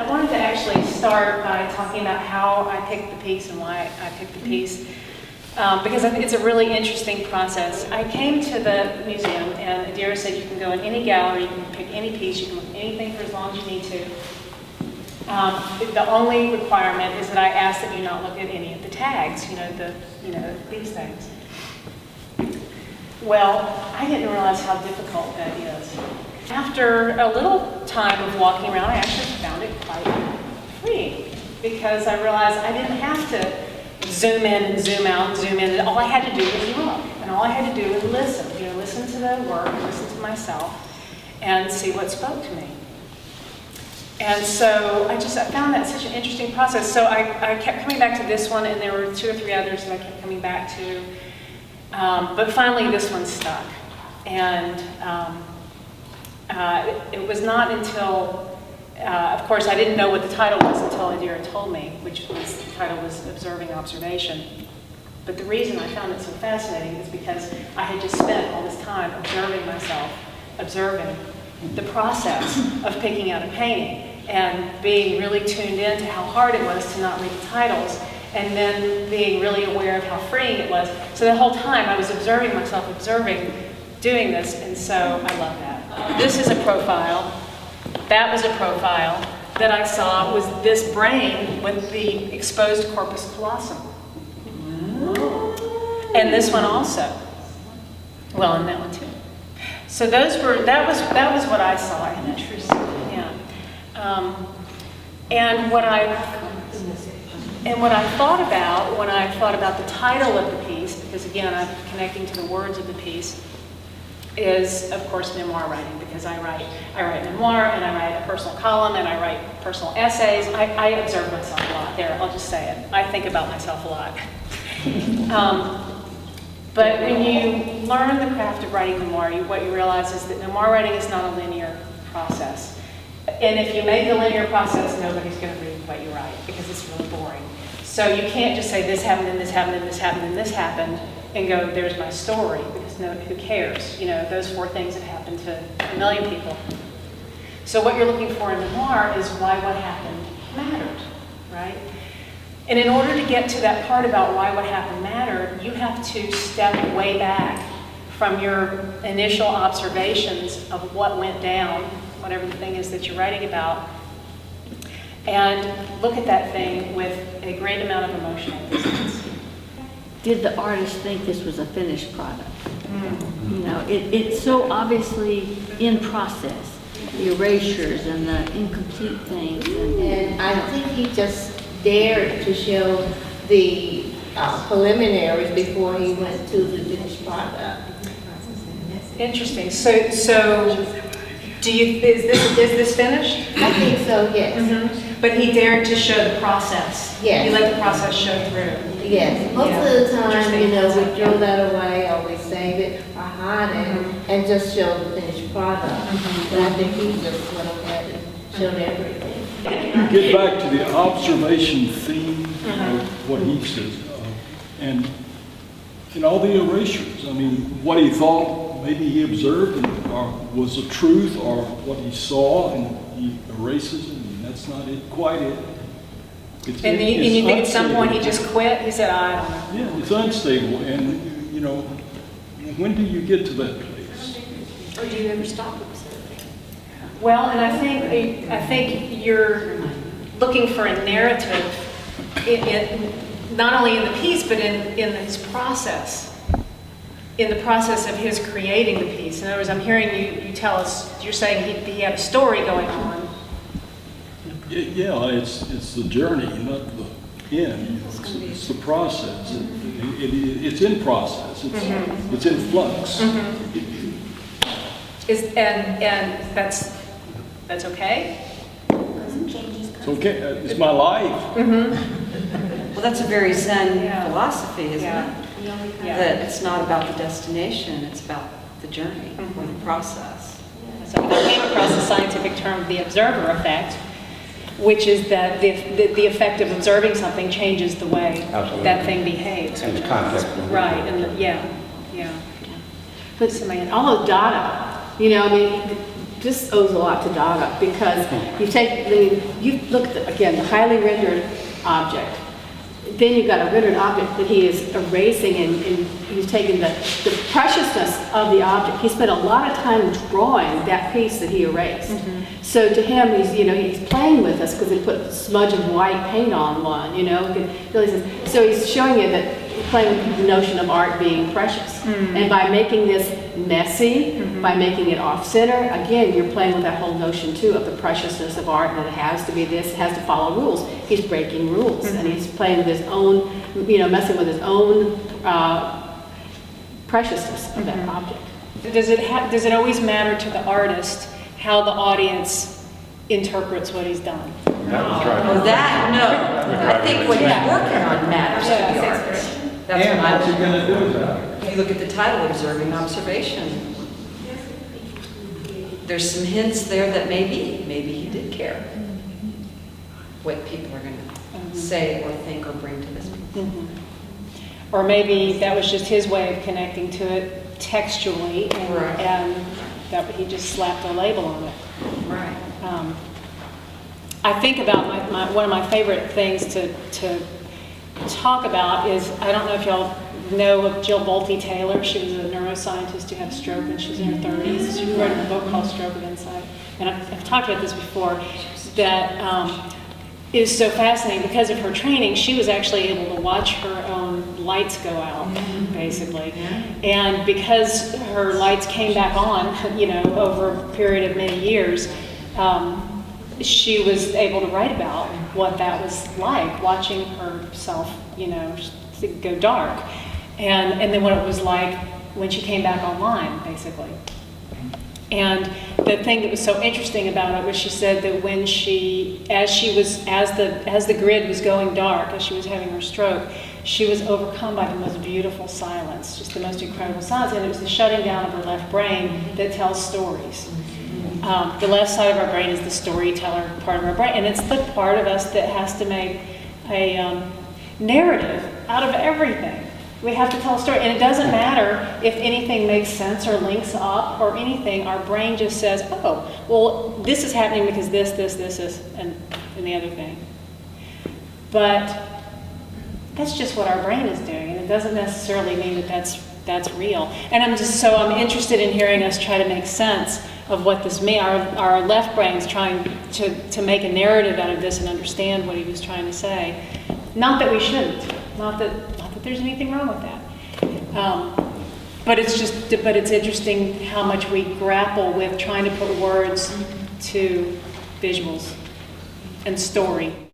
I wanted to actually start by talking about how I picked the piece and why I picked the piece, because I think it's a really interesting process. I came to the museum, and Adira said you can go in any gallery, you can pick any piece, you can look at anything for as long as you need to. The only requirement is that I ask that you not look at any of the tags, these things. Well, I didn't realize how difficult that is. After a little time of walking around, I actually found it quite freeing, because I realized I didn't have to zoom in and zoom out and zoom in. All I had to do was look, and all I had to do was listen. Listen to the work, listen to myself, and see what spoke to me. And so I found that such an interesting process. So I kept coming back to this one, and there were 2 or 3 others that I kept coming back to. But finally, this one stuck. And it was not until, of course, I didn't know what the title was until Adira told me, which was, the title was Observing Observation. But the reason I found it so fascinating is because I had just spent all this time observing myself, observing the process of picking out a painting, and being really tuned in to how hard it was to not read the titles, and then being really aware of how freeing it was. So the whole time I was observing myself, doing this, and so I love that. This is a profile. That was a profile that I saw was this brain with the exposed corpus callosum. And this one also. Well, and that one too. So that was what I saw. Interesting. Yeah. And what I thought about when I thought about the title of the piece, because again I'm connecting to the words of the piece, is of course memoir writing, because I write memoir, and I write a personal column, and I write personal essays. I observe myself a lot. There, I'll just say it. I think about myself a lot. But when you learn the craft of writing memoir, what you realize is that memoir writing is not a linear process. And if you make a linear process, nobody's going to read what you write, because it's really boring. So you can't just say this happened, and this happened, and this happened, and this happened, and go, there's my story, because who cares? Those 4 things have happened to a million people. So what you're looking for in memoir is why what happened mattered, right? And in order to get to that part about why what happened mattered, you have to step way back from your initial observations of what went down, whatever the thing is that you're writing about, and look at that thing with a great amount of emotional distance. Did the artist think this was a finished product? It's so obviously in process, the erasures and the incomplete things. And I think he just dared to show the preliminaries before he went to the finished product. Interesting. So is this finished? I think so, yes. Mm-hmm. But he dared to show the process. Yes. He let the process show through. Yes. Most of the time, we throw that away, or we save it, or hide it, and just show the finished product. But I think he just went ahead and showed everything. Get back to the observation theme of what he says, and all the erasures. I mean, what he thought maybe he observed or was the truth, or what he saw, and he erases it, and that's not quite it. And you think at some point he just quit? He said, I don't know. Yeah, it's unstable, and when do you get to that place? Or do you ever stop observing? Well, and I think you're looking for a narrative, not only in the piece, but in his process, in the process of his creating the piece. In other words, I'm hearing you tell us, you're saying he had a story going on. Yeah, it's the journey, not the end. It's the process. It's in process. It's in flux. And that's okay? It's okay. It's my life. Well, that's a very Zen philosophy, isn't it? Yeah. That it's not about the destination, it's about the journey or the process. So I came across the scientific term, the observer effect, which is that the effect of observing something changes the way that thing behaves. And the context. Right, and yeah. But all of data, this owes a lot to Dada, because you look at, again, the highly rendered object. Then you've got a rendered object that he is erasing, and he's taking the preciousness of the object. He spent a lot of time drawing that piece that he erased. So to him, he's playing with us because he put a smudge of white paint on one, so he's showing you that he's playing with the notion of art being precious. And by making this messy, by making it off-center, again, you're playing with that whole notion too of the preciousness of art, that it has to be this, it has to follow rules. He's breaking rules, and he's playing with his own, messing with his own preciousness of that object. Does it always matter to the artist how the audience interprets what he's done? Oh, that, no. I think what he's working on matters to the artist. That's And what what's he I, gonna do about it? you look at the title, Observing Observation. There's some hints there that maybe he did care what people are going to say or think or bring to this piece. Or maybe that was just his way of connecting to it textually, Right. and that he just slapped a label on it. Right. I think about one of my favorite things to talk about is, I don't know if y'all know of Jill Bolte Taylor. She was a neuroscientist who had a stroke when she was in her 30s. She wrote a book called Stroke of Insight. And I've talked about this before, that is so fascinating. Because of her training, she was actually able to watch her own lights go out, basically. And because her lights came back on, over a period of many years, she was able to write about what that was like, watching herself, go dark. And then what it was like when she came back online, basically. And the thing that was so interesting about it was, she said that when as the grid was going dark, as she was having her stroke, she was overcome by the most beautiful silence, just the most incredible silence. And it was the shutting down of her left brain that tells stories. The left side of our brain is the storyteller part of our brain, and it's the part of us that has to make a narrative out of everything. We have to tell a story, and it doesn't matter if anything makes sense or links up or anything. Our brain just says, oh, well, this is happening because this, and the other thing. But that's just what our brain is doing, and it doesn't necessarily mean that that's real. And I'm interested in hearing us try to make sense of what this means. Our left brain's trying to make a narrative out of this and understand what he was trying to say. Not that we shouldn't. Not that there's anything wrong with that. But it's interesting how much we grapple with trying to put words to visuals and story.